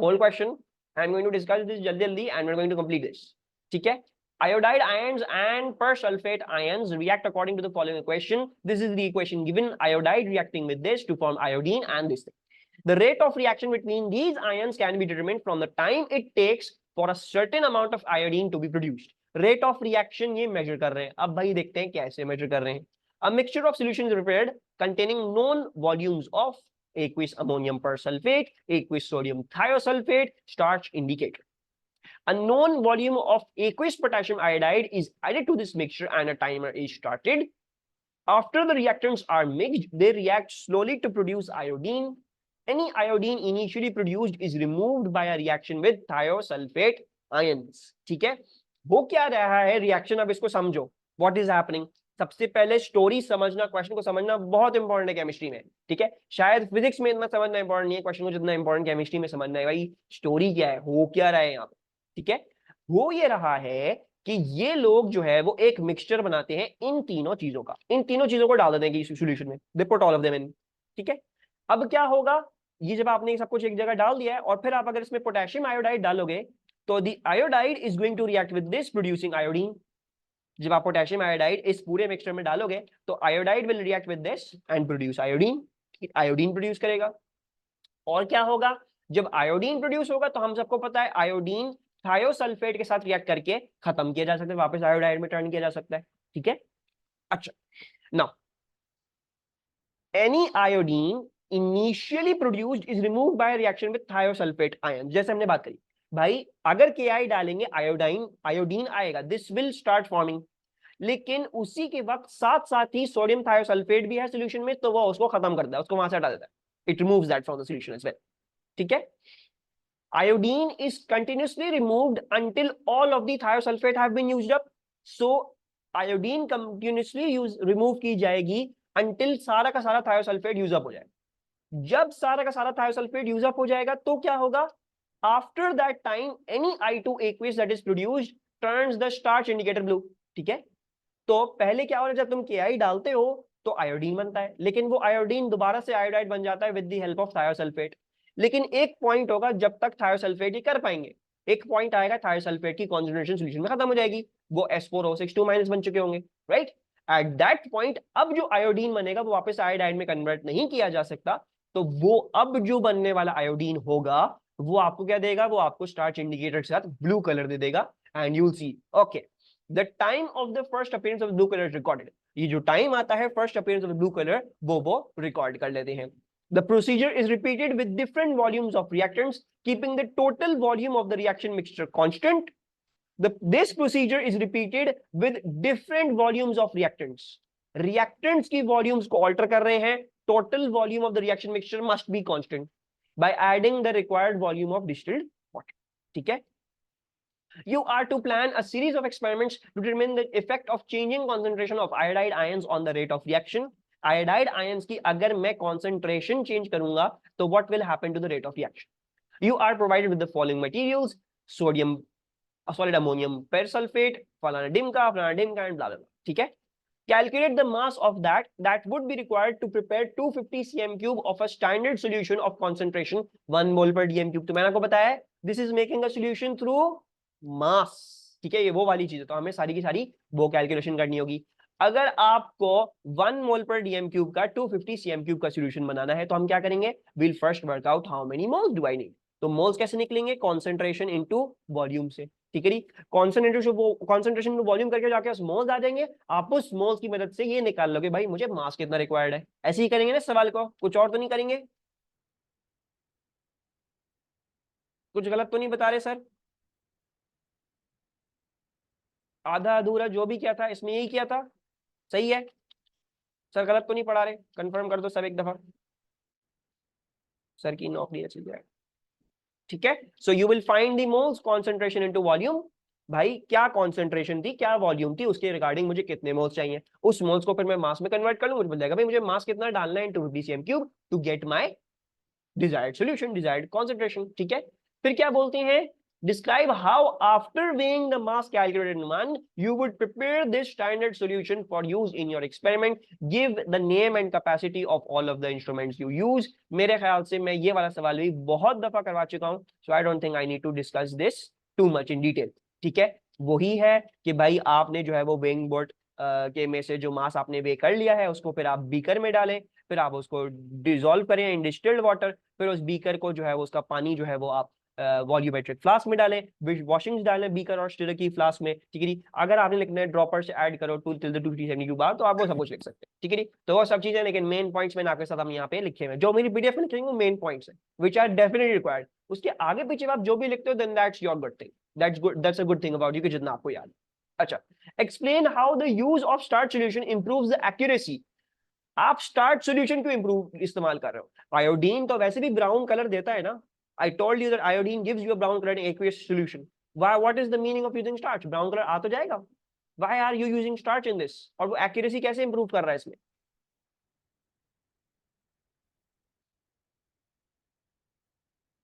whole question. I'm going to discuss this jaldi and we're going to complete this. ठीक है? Iodide ions and persulfate ions react according to the following equation. This is the equation given: iodide reacting with this to form iodine and this thing. The rate of reaction between these ions can be determined from the time it takes for a certain amount of iodine to be produced. Rate of reaction ये measure कर रहे हैं. अब भाई देखते हैं कैसे measure कर रहे हैं. A mixture of solution is prepared containing known volumes of aqueous ammonium persulfate, aqueous sodium thiosulfate, starch indicator. A known volume of aqueous potassium iodide is added to this mixture and a timer is started. After the reactants are mixed, they react slowly to produce iodine. Any iodine initially produced is removed by a reaction with thiosulfate ions. ठीक है? वो क्या रहा है reaction? अब इसको समझो. What is happening? सबसे पहले स्टोरी समझना, क्वेश्चन को समझना बहुत इंपॉर्टेंट है केमिस्ट्री में. ठीक है? शायद फिजिक्स में इतना समझना इंपॉर्टेंट नहीं है क्वेश्चन को जितना इंपॉर्टेंट केमिस्ट्री में समझना है. भाई स्टोरी क्या है, हो क्या रहा है यहाँ पे. ठीक है? वो ये रहा है कि ये लोग जो है वो एक मिक्सचर बनाते हैं इन तीनों चीजों का. इन तीनों चीजों को डाल देंगे सॉल्यूशन में. They put all of them in. ठीक है? अब क्या होगा, ये जब आपने सब कुछ एक जगह डाल दिया है और फिर आप अगर इसमें पोटेशियम आयोडाइड डालोगे तो the iodide is going to react with this producing iodine. जब आप पोटेशियम आयोडाइड इस पूरे मिक्सचर में डालोगे तो iodide will react with this and produce iodine. Iodine produce करेगा. और क्या होगा, जब आयोडीन प्रोड्यूस होगा तो हम सबको पता है आयोडीन थायोसल्फेट के साथ रिएक्ट करके खत्म किया जा सकता है, वापस आयोडाइड में टर्न किया जा सकता है. ठीक है? अच्छा, now any iodine initially produced is removed by a reaction with thiosulfate ion. जैसे हमने बात करी भाई, अगर Ki डालेंगे आयोडीन आएगा, this will start forming. लेकिन उसी के वक्त साथ साथ ही सोडियम थायोसल्फेट भी है सॉल्यूशन में, तो वो उसको खत्म कर देता है, उसको वहां से हटा देता है. It removes that from the solution as well. ठीक है? Iodine is continuously removed until all of the thiosulfate have been used up. So iodine continuously remove की जाएगी until सारा का सारा थायोसल्फेट यूज अप हो जाए. जब सारा का सारा थायोसल्फेट यूज अप हो जाएगा तो क्या होगा, after that time any I2 aqueous that is produced turns the starch indicator blue. ठीक है? तो पहले क्या हो रहा है, जब तुम Ki डालते हो तो आयोडीन बनता है, लेकिन वो आयोडीन दोबारा से आयोडाइड बन जाता है with the help of thiosulphate. लेकिन एक पॉइंट होगा जब तक थायोसल्फेट ही कर पाएंगे. एक पॉइंट आएगा थायोसल्फेट की कॉन्सेंट्रेशन सॉल्यूशन में खत्म हो जाएगी, वो S4O6 बन चुके होंगे. राइट? एट दैट पॉइंट अब जो आयोडीन बनेगा वो वापस आयोडाइड में कन्वर्ट नहीं किया जा सकता. तो वो अब जो बनने वाला आयोडीन होगा वो आपको क्या देगा, वो आपको स्टार्च इंडिकेटर के साथ ब्लू कलर दे देगा. And you will see okay the time of the first appearance of blue colour recorded. ये जो टाइम आता है first appearance of blue colour वो रिकॉर्ड कर लेते हैं. The procedure is repeated with different volumes of reactants, keeping the total volume of the reaction mixture constant. This procedure is repeated with different volumes of reactants. Reactants की volumes को alter कर रहे हैं. Total volume of the reaction mixture must be constant by adding the required volume of distilled water. ठीक है? You are to plan a series of experiments to determine the effect of changing concentration of iodide ions on the rate of reaction. Iodide ions की अगर मैं concentration change करूंगा तो what will happen to the rate of reaction? You are provided with the following materials: sodium, solid ammonium persulfate, फलाना डिमका and blah blah blah. ठीक है? Calculate the mass of that would be required to prepare 250 cm cube of a standard solution of concentration 1 mole per dm cube. तो मैंने आपको बताया है this is making a solution through mass. ठीक है? ये वो वाली चीज है, तो हमें सारी की सारी वो कैलकुलेशन करनी होगी. अगर आपको 1 मोल पर डीएम क्यूब का 250 cm क्यूब का सॉल्यूशन बनाना है तो हम क्या करेंगे, will first work out how many moles do I need. तो मोल्स कैसे निकलेंगे, कॉन्सेंट्रेशन इनटू वॉल्यूम से. ठीक है जी? कॉन्सेंट्रेशन टू वॉल्यूम करके जाके उस मोल्स आ जाएंगे. आप उस मोल्स की मदद से ये निकाल लोगे भाई मुझे मास कितना रिक्वायर्ड है. ऐसे ही करेंगे ना सवाल को, कुछ और तो नहीं करेंगे. कुछ गलत तो नहीं बता रहे सर? आधा अधूरा जो भी किया था इसमें यही किया था, सही है सर? गलत तो नहीं पढ़ा रहे? कंफर्म कर दो सब एक दफा, सर की नौकरी अच्छी जाए. ठीक है? सो you will find the moles concentration into volume. भाई क्या कॉन्सेंट्रेशन थी, क्या वॉल्यूम थी, उसके रिगार्डिंग मुझे कितने मोल्स चाहिए, उस मोल्स को फिर मैं मास में कन्वर्ट कर लूं. मुझे मिल जाएगा भाई मुझे मास कितना डालना है into 50 cm cube to get my desired solution, desired concentration. ठीक है? फिर क्या बोलते हैं, Describe how after weighing the mass calculated in one, you would prepare this standard solution for use in your experiment. Give the name and capacity of all of the instruments you use. मेरे ख्याल से मैं ये वाला सवाल भी बहुत दफा करवा चुका हूं, so I don't think I need to discuss this too much in detail. ठीक है, वही है कि भाई आपने जो है वो weighing board के में से जो मास आपने वे कर लिया है उसको फिर आप बीकर में डालें, फिर आप उसको डिसॉल्व करें इन डिस्टिल्ड वाटर, फिर उस बीकर को जो है वो उसका पानी जो है वो आप वॉल्यूमेट्रिक फ्लास्क में डालें, वॉशिंग्स डालें बीकर और स्टिलर की फ्लास्क में, ठीक है जी। अगर आपने लिखना है ड्रॉपर से ऐड करो 2 till the 272 बार, तो आप वो सब कुछ लिख सकते हैं, ठीक है जी। तो वो सब चीजें, लेकिन मेन पॉइंट्स मैंने आपके साथ हम यहाँ पे लिखे हुए, जो मेरी पीडीएफ में लिखे वो मेन पॉइंट्स है व्हिच आर डेफिनेटली रिक्वायर्ड। उसके आगे पीछे आप जो भी लिखते हो then that's your good thing, that's good, that's a good thing about you कि जितना आपको याद है। अच्छा, explain how the use of starch solution improves the accuracy. आप स्टार्च सॉल्यूशन क्यों इंप्रूव इस्तेमाल कर रहे हो? आयोडीन तो वैसे भी ब्राउन कलर देता है ना। I told you that iodine gives you a brown color in aqueous solution. Why? What is the meaning of using starch? Brown color आ तो जाएगा। Why are you using starch in this? और वो accuracy कैसे improve कर रहा है इसमें?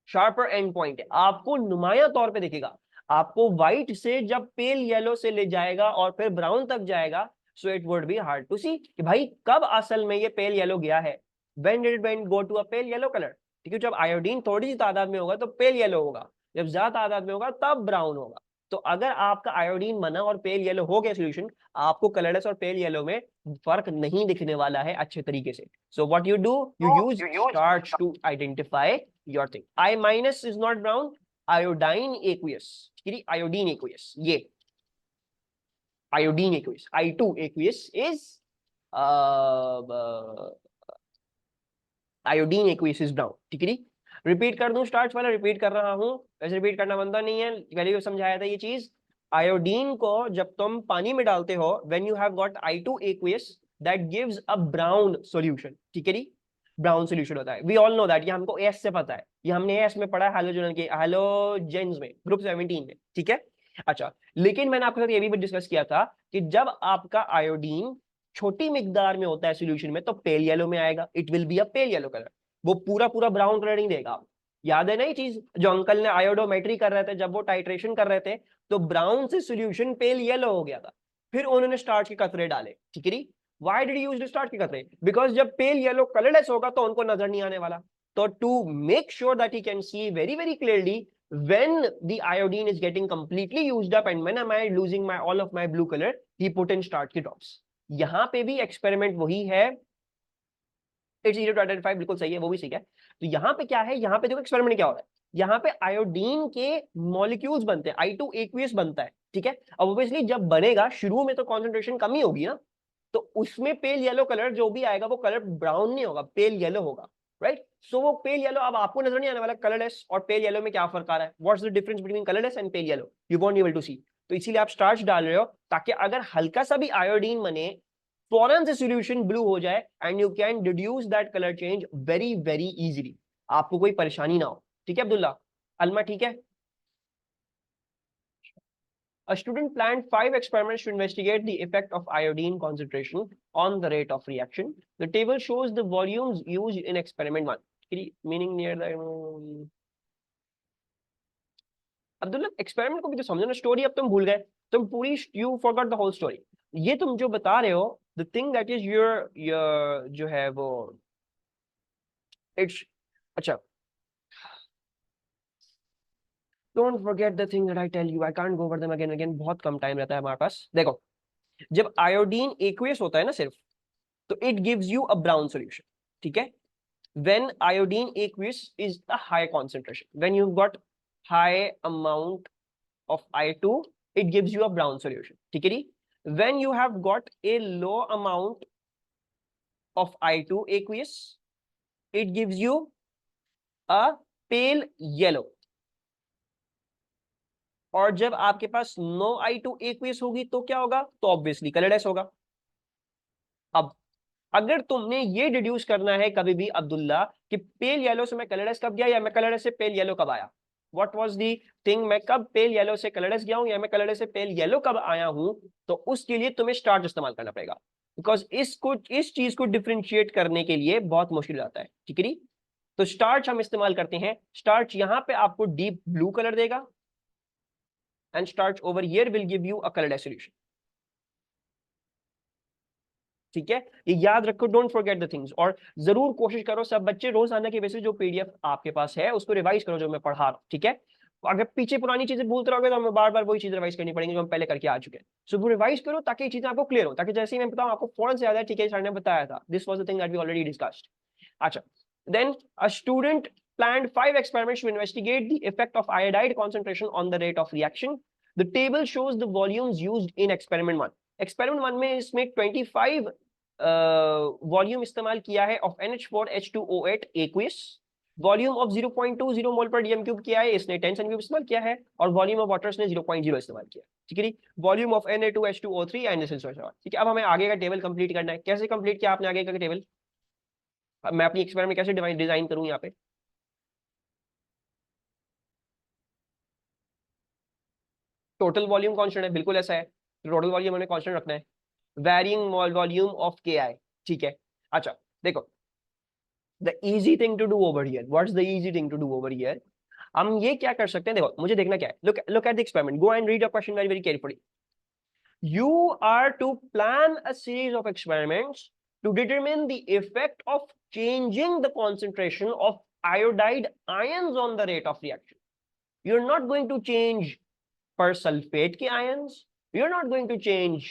Sharper end point है, आपको नुमाया तौर पे दिखेगा। आपको व्हाइट से जब पेल येलो से ले जाएगा और फिर ब्राउन तक जाएगा, so it would be hard to see कि भाई कब असल में ये पेल येलो गया है। When did it go to a pale yellow color? ठीक है, जब आयोडीन थोड़ी सी तादाद में होगा तो पेल येलो होगा, जब ज्यादा तादाद में होगा तब ब्राउन होगा। तो अगर आपका आयोडीन बना और पेल येलो हो गया सोल्यूशन, आपको कलरलेस और पेल येलो में फर्क नहीं दिखने वाला है अच्छे तरीके से। So what you do, you use starch to identify your thing. I minus is not brown, iodine aqueous, ठीक है, iodine aqueous, ये iodine aqueous, I2 aqueous is iodine aqueous brown, ठीक है जी। रिपीट कर दूं स्टार्च वाला, रिपीट कर रहा हूं, वैसे रिपीट करना बनता नहीं है, पहले भी समझाया था ये चीज। आयोडीन को जब तुम पानी में डालते हो, when you have got I2 aqueous, that gives a brown solution, ठीक है जी, ब्राउन सॉल्यूशन होता है। वी ऑल नो दैट, ये हमको एस से पता है, ये हमने एस में पढ़ा है हैलोजन के हैलोजेंस में, ग्रुप 17 में, ठीक है। अच्छा, लेकिन मैंने आपके साथ ये भी डिस्कस किया था कि जब आपका आयोडीन छोटी मिकदार में होता है सॉल्यूशन में, तो पेल येलो में आएगा, it will be a pale yellow colour, वो पूरा पूरा ब्राउन कलर नहीं देगा। याद है ना ये चीज, जो अंकल ने आयोडोमेट्री कर रहे थे, जब वो टाइट्रेशन कर रहे थे, तो ब्राउन से सॉल्यूशन पेल येलो हो गया था, फिर उन्होंने स्टार्च के कतरे डाले, ठीक है। Why did you use starch के कतरे? बिकॉज जब पेल येलो कलरलेस होगा तो उनको नजर नहीं आने वाला। तो to make sure that he can see very very clearly when the iodine is getting completely used up and when am I losing my all of my blue color, he put in starch के drops। यहां पे भी experiment वही है, it's easy to identify, बिल्कुल सही है, वो भी सही है। तो यहाँ पे क्या है, यहाँ पे देखो एक्सपेरिमेंट क्या हो रहा है, यहाँ पे आयोडीन के मॉलिक्यूल्स बनते हैं, I2 एक्वियस बनता है, ठीक है। अब ऑब्वियसली जब बनेगा शुरू में तो कॉन्सेंट्रेशन कम ही होगी ना, तो उसमें पेल येलो कलर जो भी आएगा वो कलर ब्राउन नहीं होगा, पेल येलो होगा, राइट। सो वो पेल येलो अब आपको नजर नहीं आने वाला, कलरलेस और पेल येलो में क्या फर्क आ रहा है, what's the difference between colourless and pale yellow, you won't be able to see. तो इसीलिए आप स्टार्च डाल रहे हो ताकि अगर हल्का सा भी आयोडीन बने, फौरन से सॉल्यूशन ब्लू हो जाए and you can deduce that colour change very very easily, आपको कोई परेशानी ना हो, ठीक है अब्दुल्ला, अलमा, ठीक है। A student planned 5 experiments to investigate the effect of iodine concentration on the rate of reaction. The table shows the volumes used in experiment 1. Meaning near the Abdullah, experiment को भी तो समझो ना, स्टोरी अब तुम भूल गए, तुम पूरी, you forgot the whole story. ये तुम जो बता रहे हो, the thing that is your जो है वो इट्स, अच्छा, don't forget the thing that I tell you, I can't go over them again again, बहुत कम टाइम रहता है हमारे पास। देखो, जब आयोडीन एक्वियस होता है ना सिर्फ, तो it gives you a brown solution, ठीक है। when iodine aqueous is a high concentration, when you've got high amount of I2, it gives you a brown solution, ठीक है जी। when you have got a low amount of I2 aqueous, it gives you a pale yellow, और जब आपके पास no I2 aqueous होगी तो क्या होगा, तो ऑब्वियसली कलरलेस होगा। अब अगर तुमने ये डिड्यूस करना है कभी भी अब्दुल्ला कि पेल येलो से मैं कलरलेस कब गया या मैं कलरलेस से पेल येलो कब आया, व्हाट वाज दी थिंग, मैं कब पेल येलो से कलरलेस गया हूं या मैं कलरलेस से पेल येलो कब आया हूं, तो उसके लिए तुम्हें स्टार्च इस्तेमाल करना पड़ेगा, बिकॉज इस चीज को डिफरेंशिएट करने के लिए बहुत मुश्किल आता है, ठीक है। तो स्टार्च हम इस्तेमाल करते हैं, स्टार्च यहाँ पे आपको डीप ब्लू कलर देगा, and starts over here will give you a colored solution. ठीक है, ये याद रखो, डोंट फॉरगेट द थिंग्स। और जरूर कोशिश करो सब बच्चे रोजाना के बेसिस जो पीडीएफ आपके पास है उसको रिवाइज करो जो मैं पढ़ा रहा हूँ, ठीक है। अगर पीछे पुरानी चीजें भूलते रहोगे तो हमें बार बार वही चीज रिवाइज करनी पड़ेगी जो हम पहले करके आ चुके हैं। सो वो रिवाइज करो ताकि ये चीजें आपको क्लियर हो, ताकि जैसे ही मैं बताऊं आपको फौरन से याद है, ठीक है सर ने बताया था, this was the thing that we already discussed. अच्छा, then a student planned 5 experiments to investigate the effect of iodide concentration on the rate of reaction. The table shows the volumes used in experiment 1. Experiment 1 में इसमें 25 volume इस्तेमाल किया है of NH4H2O8 aqueous, volume of 0.20 मोल पर DM cube किया है, इसने 10 cm इस्तेमाल किया है, और वॉल्यूम ऑफ वाटर इसने 0.0 इस्तेमाल किया, ठीक है। Volume of Na2H2O3 and this is, ठीक है। अब हमें आगे का टेबल कंप्लीट करना है। कैसे कंप्लीट किया आपने आगे का टेबल? मैं अपनी एक्सपेरिमेंट कैसे डिजाइन करूं यहाँ पे? टोटल वॉल्यूम कांस्टेंट है, बिल्कुल ऐसा है, टोटल वॉल्यूम हमें कांस्टेंट रखना है, वैरिंग वॉल्यूम ऑफ KI, ठीक है। अच्छा देखो, the easy thing to do over here, what's the easy thing to do over here? हम ये क्या कर सकते हैं, देखो मुझे देखना क्या है, look at the experiment, go and read your question very carefully. You are to plan a series of experiments to determine the effect of changing the concentration of iodide ions on the rate of reaction. You're not going to change persulfate के ions, you're not going to change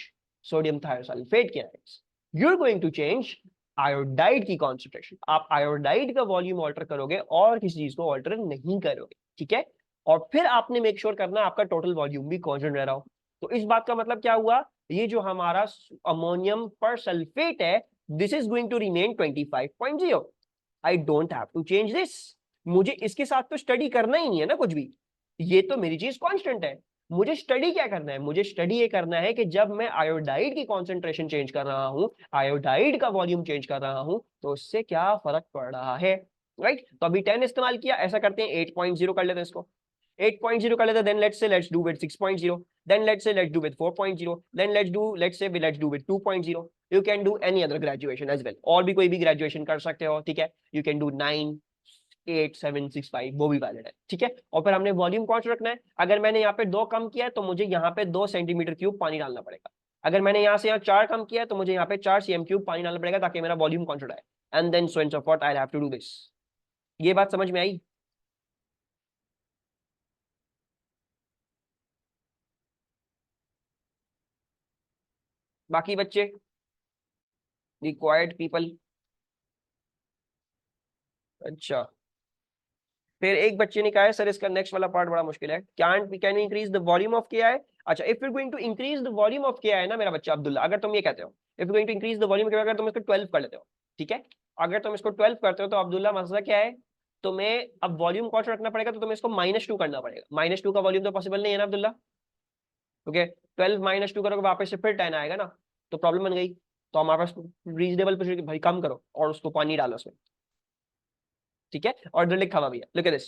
sodium thiosulfate के ions, you're going to change iodide की concentration. आप iodide का volume alter करोगे और किसी चीज को ऑल्टर नहीं करोगे, ठीक है। और फिर आपने मेक श्योर करना आपका टोटल वॉल्यूम भी कांस्टेंट रह रहा हो। तो इस बात का मतलब क्या हुआ, ये जो हमारा अमोनियम पर सल्फेट है, this is going to remain 25.0। I don't have to change this, मुझे इसके साथ तो स्टडी करना ही नहीं है ना कुछ भी, ये तो मेरी चीज कांस्टेंट है। मुझे स्टडी क्या करना है, मुझे स्टडी ये करना है कि जब मैं आयोडाइड की कॉन्सेंट्रेशन चेंज कर रहा हूं, आयोडाइड का वॉल्यूम चेंज कर रहा हूं, तो उससे क्या फर्क पड़ रहा है, राइट। तो अभी 10 इस्तेमाल किया, ऐसा करते हैं 8.0 कर लेते हैं इसको, 8.0 कर लेते हैं, then let's do with 6.0, then let's do with 4.0, then let's do with 2.0। You can do any other graduation as well, और भी कोई भी ग्रेजुएशन कर सकते हो, ठीक है। यू कैन डू 9, 8, 7, 6, 5, वो भी वैलिड है, ठीक है। और फिर हमने वॉल्यूम कांस्टेंट रखना है। अगर मैंने यहाँ पे 2 कम किया है तो मुझे यहाँ पे 2 सेंटीमीटर क्यूब पानी डालना पड़ेगा। अगर मैंने यहाँ से यहाँ 4 कम किया है तो मुझे यहाँ पे 4 cm क्यूब पानी डालना पड़ेगा ताकि मेरा वॉल्यूम कांस्टेंट आए, and then so and so forth I have to do this. ये बात समझ में आई? बाकी बच्चे, रिक्वायर्ड पीपल? अच्छा, फिर एक बच्चे ने कहा है सर इसका नेक्स्ट वाला पार्ट बड़ा मुश्किल है, can increase the volume of KI। अच्छा, if you going to increase the volume of KI ना मेरा बच्चा अब्दुल्ला, अगर तुम ये कहते हो if you going to increase the volume, अगर तुम इसको 12 कर लेते हो, ठीक है, अगर तुम इसको 12 करते हो तो अब्दुल्ला मसला क्या है, तुम्हें अब वॉल्यूम कांस्टेंट रखना पड़ेगा, तो तुम्हें इसको -2 करना पड़ेगा। -2 का वॉल्यूम तो पॉसिबल नहीं है ना अब्दुल्ला, ओके। 12 -2 करोगे वापस से फिर 10 आएगा ना, तो प्रॉब्लम बन गई। तो हमारे पास रीजनेबल भाई कम करो और उसको पानी डालो उसमें, ठीक है। और लिखा हुआ भी है, look at this,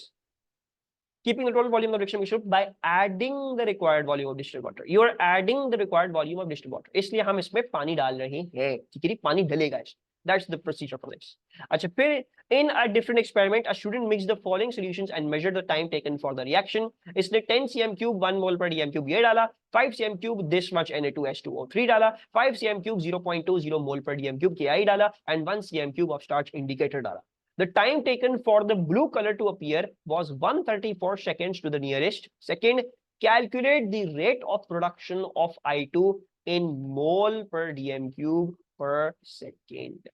keeping the total volume of reaction mixture by adding the required volume of distilled water. You are adding the required volume of distilled water. इसलिए हम इसमें पानी डाल रहे हैं, ठीक है, पानी डलेगा इसमें। That's the procedure for this. अच्छा, फिर in a different experiment, a student mixed the following solutions and measured the time taken for the reaction. इसने 10 cm cube 1 mole per dm cube ये डाला, 5 cm cube this much Na2H2O3 डाला, 5 cm cube 0.20 mole per dm cube KI डाला, and 1 cm cube of starch indicator डाला। The time taken for the blue color to appear was 134 seconds to the nearest second. Calculate the rate of production of I2 in mole per dm cube per second.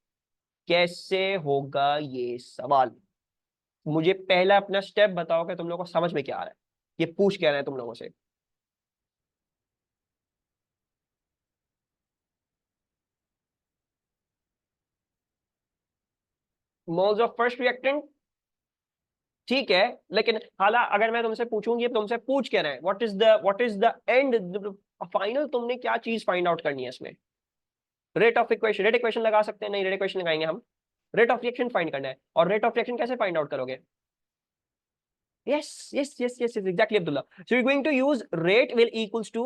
कैसे होगा ये सवाल? मुझे पहला अपना step बताओ कि तुम लोगों को समझ में क्या आ रहा है, ये पूछ क्या रहा है तुम लोगों से। मोल्स ऑफ फर्स्ट रिएक्टेंट, ठीक है, लेकिन हाला अगर मैं तुमसे पूछूंगी, तुमसे पूछ क्या रहे हैं, what is the end final, तुमने क्या चीज फाइंड आउट करनी है इसमें? Rate of equation, rate equation लगा सकते हैं, नहीं रेट इक्वेशन लगाएंगे हम, रेट ऑफ रिएक्शन फाइंड करना है। और रेट ऑफ रिएक्शन कैसे फाइंड आउट करोगे? yes exactly Abdullah, so you're going to use rate will equals to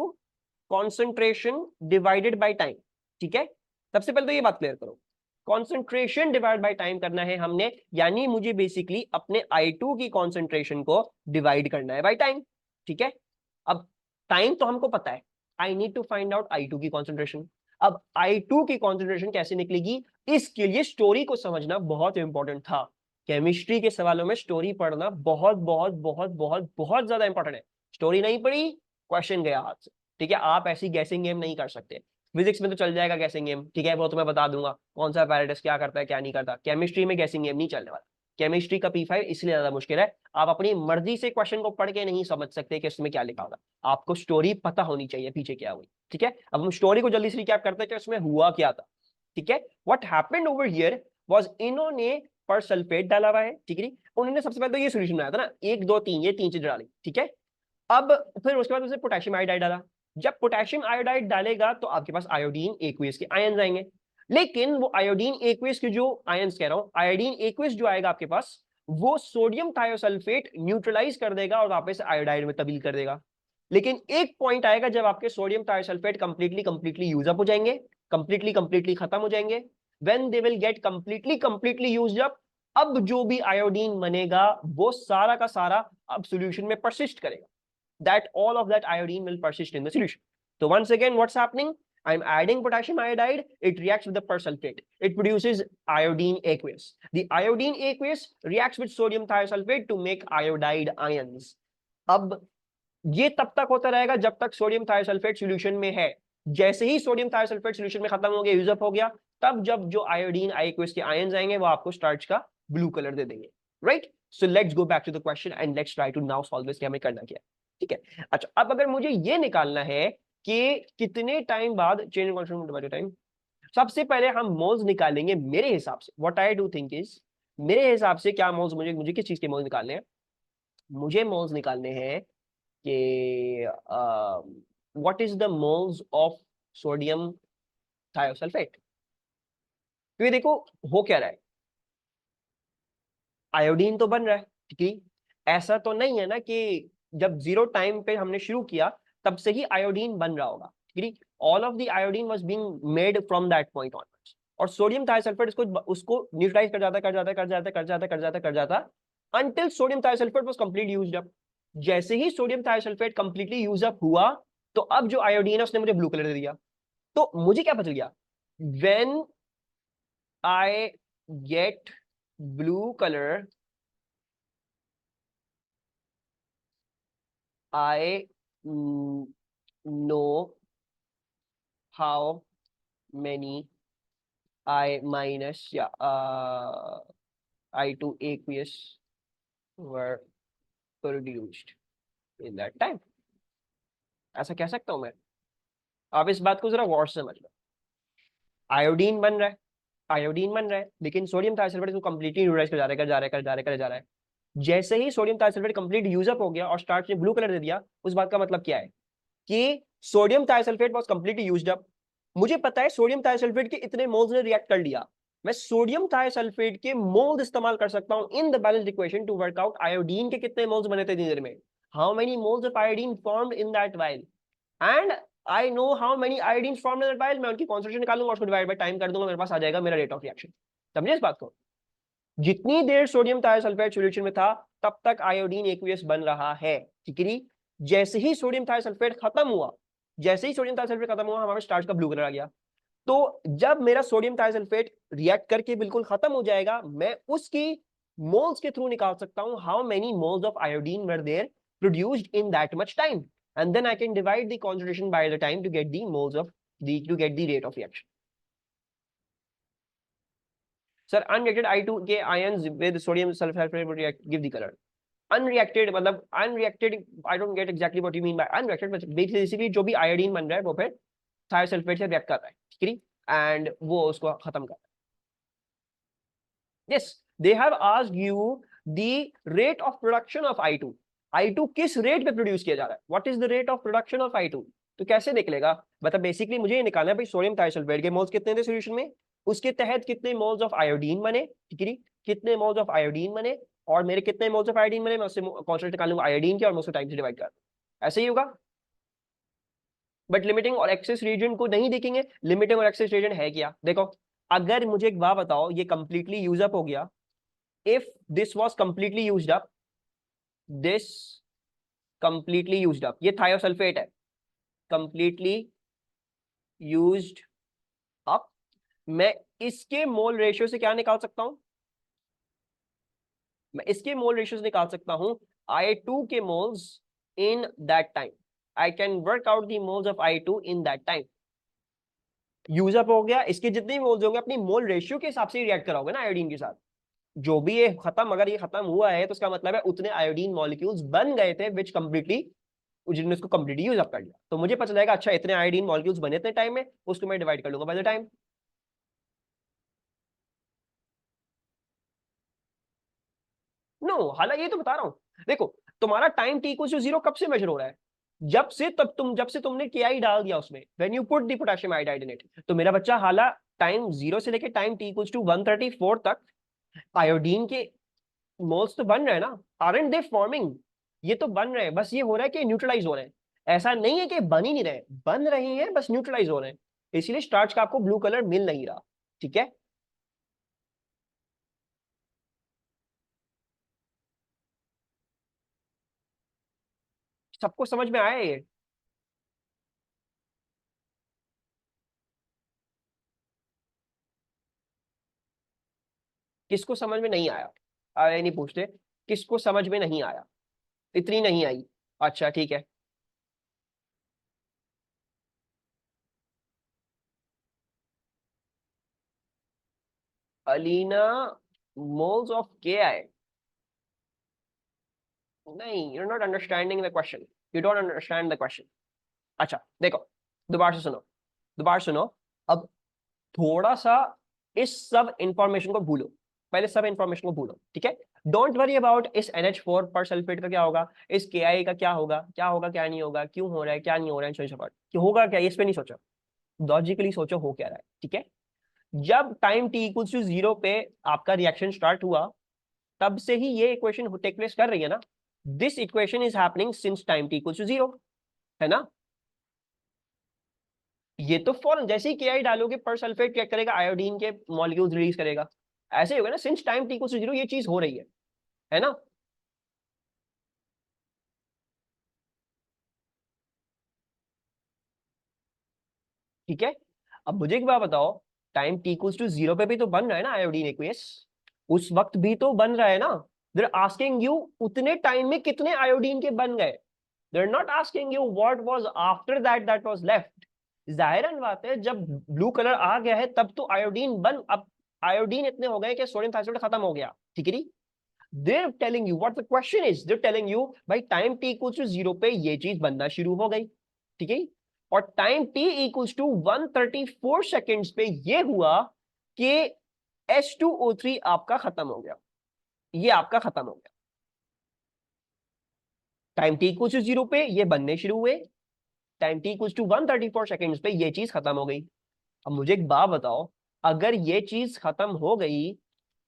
concentration divided by time, ठीक है। सबसे पहले तो ये बात क्लियर करो, कॉन्सेंट्रेशन डिवाइड बाय टाइम करना है हमने, यानी मुझे बेसिकली अपने I2 की कॉन्सेंट्रेशन को डिवाइड करना है बाय टाइम, ठीक है। अब टाइम तो हमको पता है, I need to find out I2 की कॉन्सेंट्रेशन। अब I2 की कॉन्सेंट्रेशन कैसे निकलेगी, इसके लिए स्टोरी को समझना बहुत इंपॉर्टेंट था। केमिस्ट्री के सवालों में स्टोरी पढ़ना बहुत बहुत बहुत बहुत बहुत ज्यादा इंपॉर्टेंट है। स्टोरी नहीं पढ़ी, क्वेश्चन गया हाथ से। ठीक है, आप ऐसी गैसिंग गेम नहीं कर सकते। फिजिक्स में तो चल जाएगा गैसिंग गेम, ठीक है, वो तो मैं बता दूंगा कौन सा पैराडाइस क्या करता है क्या नहीं करता। केमिस्ट्री में गैसिंग गेम नहीं चलने वाला। केमिस्ट्री का P5 इसलिए ज्यादा मुश्किल है, आप अपनी मर्जी से क्वेश्चन को पढ़ के नहीं समझ सकते कि उसमें क्या लिखा होगा। आपको स्टोरी पता होनी चाहिए पीछे क्या हुई। ठीक है, अब हम स्टोरी को जल्दी से रिकैप करते हैं कि उसमें हुआ क्या था। ठीक है, what happened over here was इन्होंने पर सल्फेट डाला हुआ है। ठीक है, उन्होंने सबसे पहले तो ये सोल्यूशन बनाया था ना, 1 2 3, ये 3 चीज डाली। ठीक है, अब फिर उसके बाद उसने पोटेशियम आयोडाइड डाला। जब पोटेशियम आयोडाइड डालेगा तो आपके पास आयोडीन एक्वियस के आयन आएंगे। लेकिन वो आयोडीन एक्वियस के जो आयंस कह रहा हूं, आयोडीन एक्वियस जो आएगा आपके पास, वो सोडियम थायोसल्फेट न्यूट्रलाइज कर देगा और वापस आयोडाइड में तब्दील कर देगा। लेकिन एक पॉइंट आएगा जब आपके sodium thiosulphate completely use up हो जाएंगे, कंप्लीटली खत्म हो जाएंगे। When they will get completely used up, अब जो भी आयोडीन बनेगा वो सारा का सारा अब सॉल्यूशन में परसिस्ट करेगा। That all of that iodine will persist in the solution. So once again, what's happening? I'm adding potassium iodide. It reacts with the persulfate. It produces iodine aqueous. The iodine aqueous reacts with sodium thiosulfate to make iodide ions. अब ये तब तक होता रहेगा जब तक sodium thiosulphate solution में है। जैसे ही सोडियम थायोसल्फेट सॉल्यूशन में खत्म हो गया, यूज अप हो गया, तब जब जो आयोडीन एक्वस के आयंस आएंगे वो आपको स्टार्च का ब्लू कलर दे देंगे। Right, so let's go back to the question and let's try to now solve this कि हमें करना क्या है। ठीक है, अच्छा, अब अगर मुझे ये निकालना है कि कितने टाइम बाद चेंज कॉन्स्टेंट टाइम, सबसे पहले हम मोल्स निकालेंगे मेरे हिसाब से। What I do think is, मेरे हिसाब से क्या मोल्स, मुझे किस चीज के मोल्स निकालने हैं? मुझे मोल्स निकालने हैं कि what is the moles of sodium thiosulphate. क्योंकि देखो हो क्या रहा है, आयोडीन तो बन रहा है। ठीक है, ऐसा तो नहीं है ना कि जब 0 टाइम पे हमने शुरू किया तब से ही आयोडीन बन रहा होगा। ठीक है, all of the iodine was being made from that point onwards, और सोडियम थायोसल्फेट उसको न्यूट्रलाइज कर जाता until sodium thiosulphate was completely used up. जैसे ही sodium thiosulphate completely use up हुआ तो अब जो आयोडीन है उसने मुझे ब्लू कलर दे दिया। तो मुझे क्या पता गया, when I get blue colour I know how many I minus, yeah, I2 aqueous were produced in that time. ऐसा कह सकता हूं मैं। आप इस बात को जरा गौर से समझ लो। आयोडीन बन रहा है, आयोडीन बन रहा है, लेकिन सोडियम थायोसल्फेट इसको कंप्लीटली न्यूट्रलाइज कर जा रहा है। जैसे ही sodium thiosulphate complete use up हो गया और स्टार्च ने ब्लू कलर दे दिया, उस बात का मतलब क्या है कि sodium thiosulphate was completely used up. मुझे पता है सोडियम थायोसल्फेट के इतने मोल्स ने रिएक्ट कर लिया, मैं सोडियम थायोसल्फेट के मोल्स इस्तेमाल कर सकता हूं in the balanced equation two work out iodine के कितने मोल्स बने थे देर में, how many moles of iodine formed in that while, and I know how many iodine formed in that while. मैं उनकी कॉन्सेंट्रेशन निकालूंगा, उसको डिवाइड बाय टाइम कर दूंगा, मेरे पास आ जाएगा मेरा रेट ऑफ रिएक्शन। समझे इस बात को? जितनी देर सोडियम थायोसल्फेट सॉल्यूशन में था तब तक आयोडीन एक्वियस बन रहा है। ठीक है, जैसे ही सोडियम थायोसल्फेट खत्म हुआ, जैसे ही सोडियम थायोसल्फेट खत्म हुआ, हमारे स्टार्च का ब्लू कलर आ गया। तो जब मेरा सोडियम थायोसल्फेट रिएक्ट करके बिल्कुल खत्म हो जाएगा, मैं उसकी मोल्स के थ्रू निकाल सकता हूं how many moles of iodine were there produced in that much time, and then I can divide the concentration by the time to get the moles of the to get the rate of reaction. Sir unreacted I2 के ions with sodium sulfate would react, give the color. Unreacted मतलब unreacted, I don't get exactly what you mean by unreacted, but basically जो भी iodine बन रहा है वो फिर thiosulphate से रिएक्ट कर रहा है, ठीक है, एंड वो उसको खत्म कर रहा है। Yes, they have asked you the rate of production of I2। I2 किस रेट पे प्रोड्यूस किया जा रहा है, what is the rate of production of I2। तो कैसे निकलेगा, मतलब बेसिकली मुझे ये निकालना है भाई सोडियम थायोसल्फेट के मोल्स कितने थे सॉल्यूशन में, उसके तहत कितने मोल्स ऑफ आयोडीन बने, ठीक है, कितने मोल्स ऑफ आयोडीन बने, और मेरे कितने मोल्स ऑफ आयोडीन बने, मैं उससे कांस्टेंट निकाल लूंगा आयोडीन के और मैं उसको टाइम से डिवाइड कर दूंगा। ऐसे ही होगा। बट लिमिटिंग और एक्सेस रीजन को नहीं देखेंगे, लिमिटिंग और एक्सेस रीजन है क्या। देखो, अगर मुझे एक बात बताओ, ये कंप्लीटली यूज अप हो गया, if this was completely used up, this completely used up, ये थायोसल्फेट है, कंप्लीटली यूज्ड अप। मैं इसके मोल रेशियो से क्या निकाल सकता हूं? मैं इसके मोल रेशियो से निकाल सकता हूं I2 के moles in that time. I can work out the moles of I2 in that time. Use up हो गया, इसके जितने भी मोल्स होंगे अपनी मोल रेशियो के हिसाब से रिएक्ट कराओगे ना आयोडीन के साथ। जो भी ये खत्म, अगर ये खत्म हुआ है तो उसका मतलब है उतने आयोडीन मॉलिक्यूल्स बन गए थे विच कंप्लीटली, जिन्होंने उसको कंप्लीटली यूज अप कर लिया। तो मुझे पता चलेगा अच्छा इतने आयोडीन मॉलिक्यूल्स बने इतने टाइम में, उसको मैं डिवाइड कर लूंगा बाय द टाइम। नो, हालांकि ये तो बता रहा हूं। देखो, तुम्हारा टाइम टी इक्वल्स टू 0 कब से मेजर हो रहा है? जब से तुमने के आई डाल दिया उसमें, when you put the potassium iodide in it. तो मेरा बच्चा हाला टाइम 0 से लेके टाइम टी इक्वल्स टू 134 तक आयोडीन के मोल्स तो बन रहे हैं ना, आरंट दे फॉर्मिंग? ये तो बन रहे हैं, बस ये हो रहा है कि न्यूट्रलाइज हो रहे हैं। ऐसा नहीं है कि बन ही नहीं रहे, बन रहे हैं, बस न्यूट्रलाइज हो रहे हैं। इसीलिए स्टार्च का आपको ब्लू कलर मिल नहीं रहा। ठीक है, सबको समझ में आया ये? किसको समझ में नहीं आया? अरे नहीं पूछते, किसको समझ में नहीं आया? इतनी नहीं आई? अच्छा ठीक है। Alina, moles of K I? नहीं, you are not understanding the question. You don't understand the question. अच्छा देखो, दोबारा से सुनो, दोबारा सुनो। अब थोड़ा सा इस सब इंफॉर्मेशन को भूलो, पहले सब इंफॉर्मेशन को भूलो, ठीक है? डोंट वरी अबाउट इस NH4 पर सल्फेट का क्या होगा, इस KI का क्या होगा, क्या होगा क्या नहीं होगा, क्यों हो रहा है क्या नहीं हो रहा है, क्यों होगा क्या, इस पे नहीं सोचो। लॉजिकली सोचो हो क्या रहा है, ठीक है? जब टाइम t इक्वल्स टू 0 पे आपका रिएक्शन स्टार्ट हुआ, तब से ही ये इक्वेशन टेक प्लेस कर रही है ना। This equation is happening since time t equals to 0, है ना? ये तो फॉरन जैसे ही KI डालोगे पर सल्फेट क्या करेगा, आयोडीन के मॉलिक्यूल्स रिलीज करेगा। ऐसे ही होगा ना, since time t equals to 0 ये चीज हो रही है ना? ठीक है। अब मुझे एक बात बताओ, टाइम t इक्वल्स टू 0 पे भी तो बन रहा है ना आयोडीन एक्वियस, उस वक्त भी तो बन रहा है ना। दे आर आस्किंग यू उतने टाइम में कितने आयोडीन के बन गए। They are not asking you what was after that that was left. जाहिर बात है जब ब्लू कलर आ गया है तब तो आयोडीन बन, अब आयोडीन इतने हो गए कि सोडियम थाइयोसाइड खत्म हो गया, ठीक है? they're telling you what the question is, they're telling you भाई टाइम t इक्वल्स टू 0 पे ये चीज बनना शुरू हो गई, ठीक है? और time t equals to 134 seconds पे ये हुआ कि H2O3 आपका खत्म हो गया, ये आपका खत्म हो गया। टाइम t इक्वल्स टू 0 पे ये बनने शुरू हुए, time t equals to 134 seconds पे ये चीज खत्म हो गई। अब मुझे एक बात बताओ, अगर ये चीज खत्म हो गई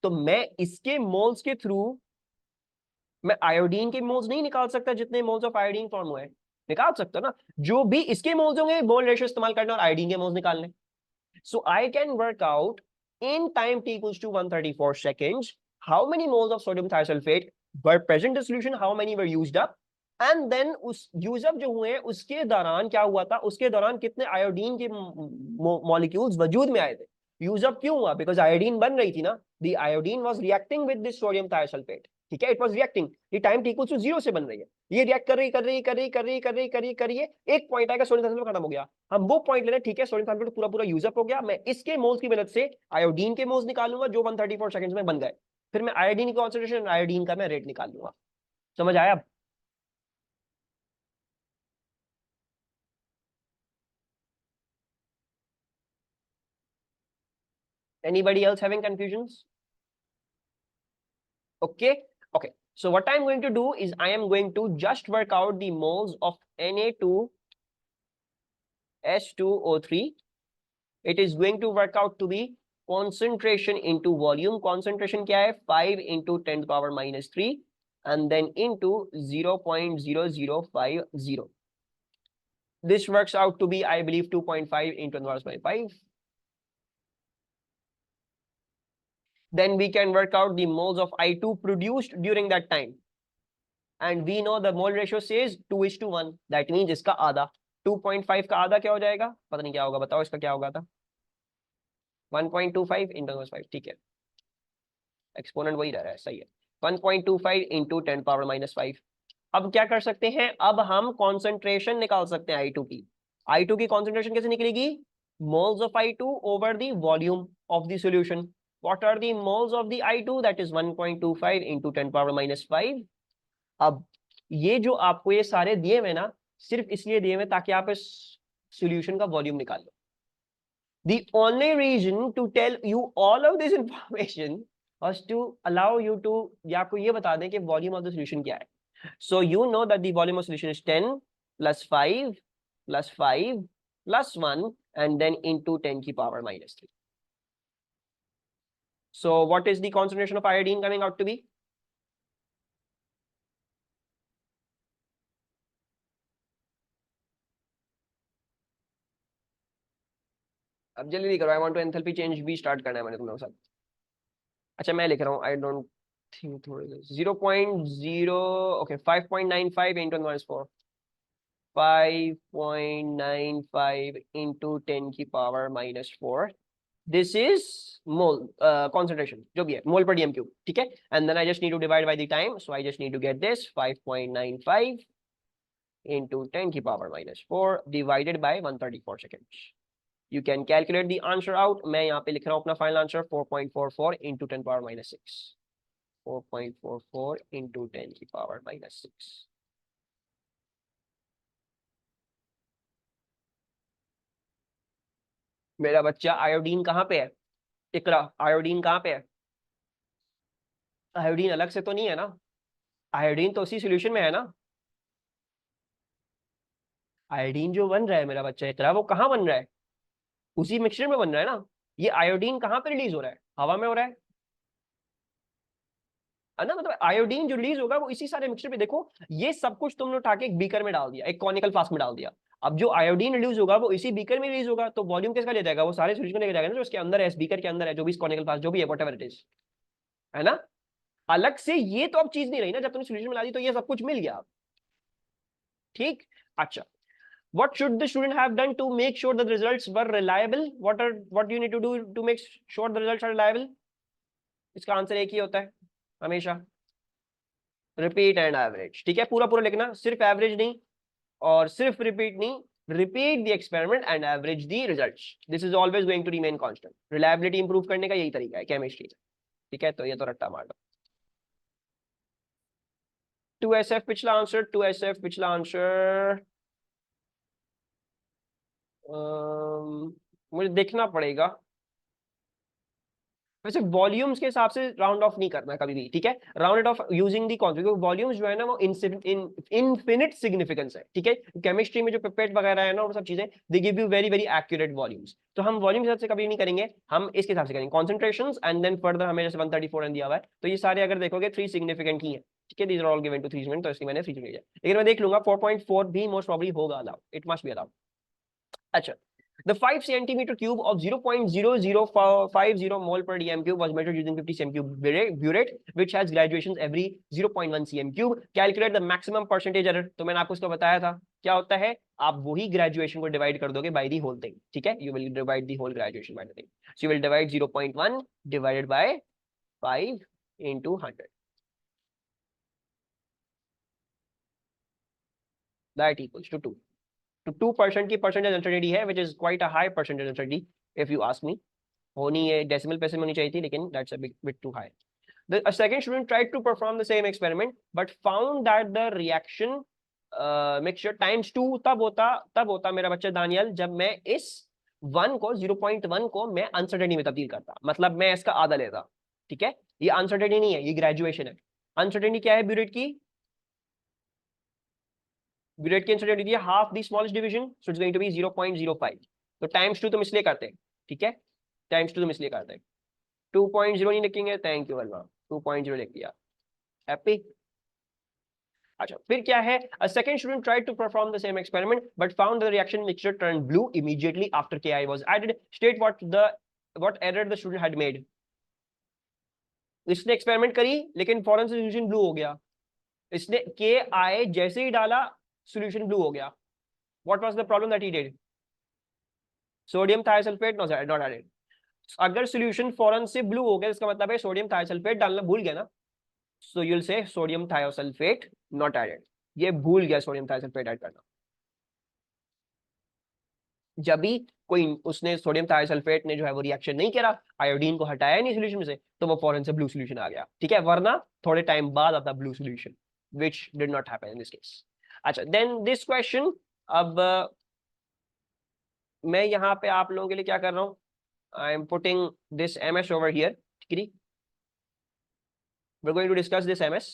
तो मैं इसके मोल्स के थ्रू मैं आयोडीन के मोल्स नहीं निकाल सकता, जितने मोल्स ऑफ आयोडीन फॉर्म हुए? निकाल सकता ना। जो भी इसके मोल्स होंगे मोल रेशियो इस्तेमाल करना और आयोडीन के मोल्स निकालने। So I can work out in time t equals to 134 seconds how many moles of sodium thiosulfate were present in solution, how many were used up, and then उस use up जो हुए उसके दौरान क्या हुआ था, उसके दौरान कितने आयोडीन के मॉलिक्यूल्स वजूद में आए थे। यूज अप क्यों हुआ? बिकॉज आयोडीन बन रही थी ना, the iodine was reacting with this sodium thiosulphate, ठीक है? इट वाज रिएक्टिंग, ये टाइम t इक्वल्स टू 0 से बन रही है, ये रिएक्ट कर रही है, एक पॉइंट आएगा सोडियम थायोसल्फेट खत्म हो गया, हम वो पॉइंट ले रहे हैं, ठीक है? सोडियम थायोसल्फेट पूरा पूरा यूज अप हो गया, मैं इसके मोल्स की मदद से आयोडीन के मोल्स निकालूंगा जो 134 सेकंड्स में बन गए, फिर मैं आयोडीन की कॉन्सेंट्रेशन, आयोडीन का मैं रेट निकाल लूंगा। समझ आया अब? Anybody else having confusions? Okay. Okay. So what I'm going to do is I am going to just work out the moles of Na2H2O3. It is going to work out to be concentration into volume. Concentration क्या है? 5 into 10 to the power minus 3 and then into 0.0050. This works out to be, I believe, 2.5 into 10 to the power minus 5. Then we can work out the moles of I2 produced during that time. And we know the mole ratio says 2:1. That means इसका आधा. 2.5 का आधा क्या हो जाएगा, पता नहीं क्या होगा, बताओ इसका क्या होगा था, 1.25 इंटू 5, ठीक है, एक्सपोनेंट वही रह रहा है, सही है, 1.25 इंटू 10⁻⁻5। अब क्या कर सकते हैं, अब हम कॉन्सेंट्रेशन निकाल सकते हैं I2 की। I2 की कॉन्सेंट्रेशन कैसे निकलेगी, moles of I2 over the volume of the solution. What are the moles of the I2, that is 1.25 into 10⁻⁵। अब ये जो आपको ये सारे दिए हुए ना, सिर्फ इसलिए दिए हुए ताकि आप इस सॉल्यूशन का वॉल्यूम निकाल लो। The only reason to tell you all of this information was to allow you to, या आपको ये बता दें कि वॉल्यूम ऑफ द सॉल्यूशन क्या है। So you know that the volume of solution is 10 plus 5 plus 5 plus 1 and then into 10⁻⁻3. So what is the concentration of iodine coming out to be? अब जल्दी करो, I want to enthalpy change भी start करना है मैंने तुम लोगों के साथ। अच्छा मैं लिख रहा हूँ, आई डोंट थिंक, थोड़े 0.0, okay 5.95 into 4, 5.95 into 10⁻⁻4, this is mole concentration, जो भी है मोल पर dm cube, ठीक है। And then I just need to divide by the time, so I just need to get this 5.95 into 10⁻⁻4 divided by 134 seconds. You can calculate the answer out. मैं यहाँ पे लिख रहा हूँ अपना फाइनल आंसर 4.44 into 10⁻⁻6, 4.44 into 10⁻⁻6। मेरा बच्चा iodine कहाँ पे है, इकरा आयोडीन कहाँ पे है, आयोडीन अलग से तो नहीं है ना, आयोडीन तो उसी सॉल्यूशन में है ना। आयोडीन जो बन रहा है मेरा बच्चा इकरा, वो कहाँ बन रहा है, उसी मिक्सचर में बन रहा है ना। ये आयोडीन कहाँ पे रिलीज हो रहा है, हवा में हो रहा है ना, मतलब आयोडीन जो रिलीज होगा वो इसी सारे मिक्सचर पे। देखो ये सब कुछ तुमने उठा के एक बीकर में डाल दिया, एक कॉनिकल फ्लास्क में डाल दिया। अब जो आयोडीन रिलीज होगा वो इसी बीकर में रिलीज होगा, तो वॉल्यूम किसका ले जाएगा, वो सारे सॉल्यूशन लेके जाएगा ना, जो उसके अंदर है, इस बीकर के अंदर है, जो भी कॉनिकल फ्लास्क जो भी है, व्हाटएवर इट इज, है ना। अलग से ये तो अब चीज नहीं रही ना, जब तुमने सॉल्यूशन में ला दी तो ये सब कुछ मिल गया, ठीक। अच्छा, what should the student have done to make sure that the results were reliable, what do you need to do to make sure the results are reliable? इसका आंसर एक ही होता है हमेशा, रिपीट एंड एवरेज, ठीक है। पूरा पूरा लिखना, सिर्फ एवरेज नहीं और सिर्फ रिपीट नहीं, repeat the experiment and average the results, this is always going to remain constant. Reliability improve करने का यही तरीका है केमिस्ट्री का, ठीक है। तो ये तो रट्टा मार दो। 2SF पिछला आंसर, 2SF पिछला आंसर, मुझे देखना पड़ेगा, वैसे वॉल्यूम्स के हिसाब से राउंड ऑफ नहीं करना कभी भी, ठीक है। Round it of using the concept, क्योंकि वॉल्यूम्स जो है ना वो इनफिनिट सिग्निफिकेंस है, ठीक है। केमिस्ट्री में जो पिपेट वगैरह है ना वो सब चीजें, they give you very very accurate volumes, तो हम वॉल्यूम के हिसाब से कभी नहीं करेंगे, हम इसके हिसाब से करेंगे कॉन्सेंट्रेशंस, एंड देन फर्दर हमें जैसे 134 दिया हुआ है, तो ये सारे अगर देखोगे 3 सिग्निफिकेंट ही है, ठीक है। These are all given to 3 significant, तो इसलिए मैंने 3 लिया, लेकिन मैं देख लूंगा 4.4 भी मोस्ट प्रोबब्ली होगा allowed, it must be allowed. अच्छा, the 5 centimeter cube of 0.0050 mole per dm cube was measured using 50 cm cube burette, which has graduations every 0.1 cm cube. Calculate the maximum percentage error. तो मैंने आपको इसको बताया था क्या होता है, आप वही ग्रेजुएशन को डिवाइड कर दोगे बाय दी होल थिंग, ठीक है। You will divide the whole graduation by the thing, so you will divide 0.1 divided by 5 into 100, that equals to 2. तो 2% की परसेंटेज अनसर्टेनिटी है, which is quite a high percentage uncertainty if you ask me. होनी है decimal place में होनी चाहिए थी, लेकिन that's a bit too high. A second student tried to perform the same experiment but found that the reaction mixture times 2 तब होता मेरा बच्चा दानियल, जब मैं इस 1 को 0.1 को मैं अनसर्टेनिटी में तब्दील करता, मतलब मैं इसका आधा लेता, ठीक है। ये अनसर्टेनिटी नहीं है, ये ग्रेजुएशन है। अनसर्टेनिटी क्या है ब्यूरेट की, ब्यूरेट की अनसर्टेनिटी है half the smallest division, so it's going to be 0.05। तो टाइम्स 2 तुम इसलिए करते हैं, ठीक है, टाइम्स 2 तुम इसलिए करते हैं, 2.0 नहीं लिखेंगे, थैंक यू वेलकम, 2.0 लिख दिया, हैप्पी। अच्छा, फिर क्या है, a second student tried to perform the same experiment but found the reaction mixture turned blue immediately after Ki was added. State what error the student had made. इसने experiment करी लेकिन फौरन से सॉल्यूशन ब्लू हो गया, इसने Ki जैसे ही डाला सॉल्यूशन ब्लू हो गया, What was the problem that he did? Sodium thiosulfate not added. अगर solution फौरन से blue हो गया इसका मतलब है सोडियम थायोसल्फेट डालना भूल गया ना, so you'll say sodium thiosulfate not added. ये भूल गया सोडियम थायोसल्फेट ऐड करना। जब भी कोई उसने सोडियम थायोसल्फेट ने जो है वो रिएक्शन नहीं करा, आयोडीन को हटाया नहीं सोल्यूशन में से, तो वो फौरन से ब्लू सोल्यूशन आ गया, ठीक है, वरना थोड़े टाइम बाद आता blue solution, which did not happen in this case. अच्छा, देन दिस क्वेश्चन, अब मैं यहाँ पे आप लोगों के लिए क्या कर रहा हूँ, I am putting this MS over here, ठीक है, we are going to discuss this MS.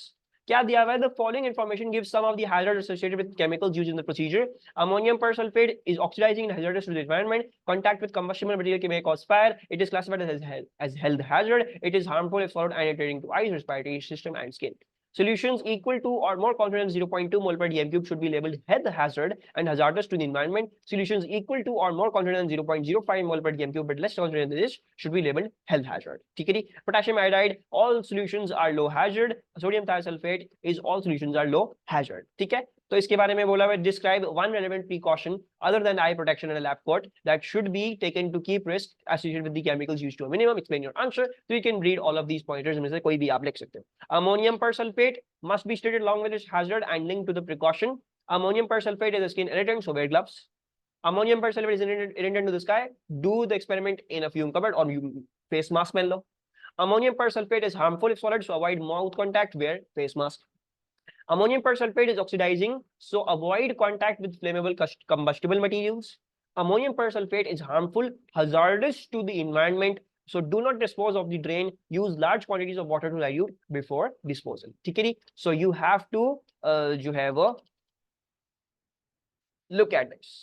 क्या दिया हुआ है? The following information gives some of the hazards associated with chemicals used in the procedure. Ammonium persulfate is oxidizing and hazardous to the environment. Contact with combustible material may cause fire. It is classified as health hazard. It is harmful if swallowed and entering to eyes, respiratory system, and skin. Solutions equal to or more concentrated 0.2 mol per dm cube should be labeled health hazard and hazardous to the environment. Solutions equal to or more concentrated 0.05 mol per dm cube but less concentrated than this should be labeled health hazard. ठीक है जी? Potassium iodide, all solutions are low hazard. Sodium thiosulfate is all solutions are low hazard. ठीक है? तो इसके बारे में बोला हुआ है, describe one relevant precaution other than eye protection and a lab coat that should be taken to keep risk associated with the chemicals used to a minimum. Explain your answer. So you can read all of these pointers, इनमें से कोई भी आप लिख सकते हो। Ammonium persulfate must be stated along with its hazard and linked to the precaution. Ammonium persulfate is a skin irritant, so wear gloves. Ammonium persulfate is irritant to the sky. Do the experiment in a fume cupboard or face mask पहन लो। Ammonium persulfate is harmful if swallowed, so avoid mouth contact, wear face mask. Ammonium persulfate is oxidizing, so avoid contact with flammable combustible materials. Ammonium persulfate is harmful, hazardous to the environment, so do not dispose of the drain. Use large quantities of water to dilute before disposal. ठीक है जी? So you have to जो है वो look at this.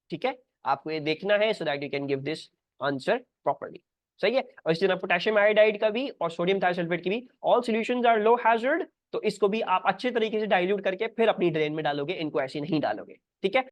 ठीक है? आपको ये देखना है so that you can give this answer properly. सही है? और इसी तरह पोटेशियम आयोडाइड का भी और सोडियम थायोसल्फेट की भी all solutions are low hazard. तो इसको भी आप अच्छे तरीके से डाइल्यूट करके फिर अपनी ड्रेन में डालोगे, इनको ऐसे नहीं डालोगे, ठीक है।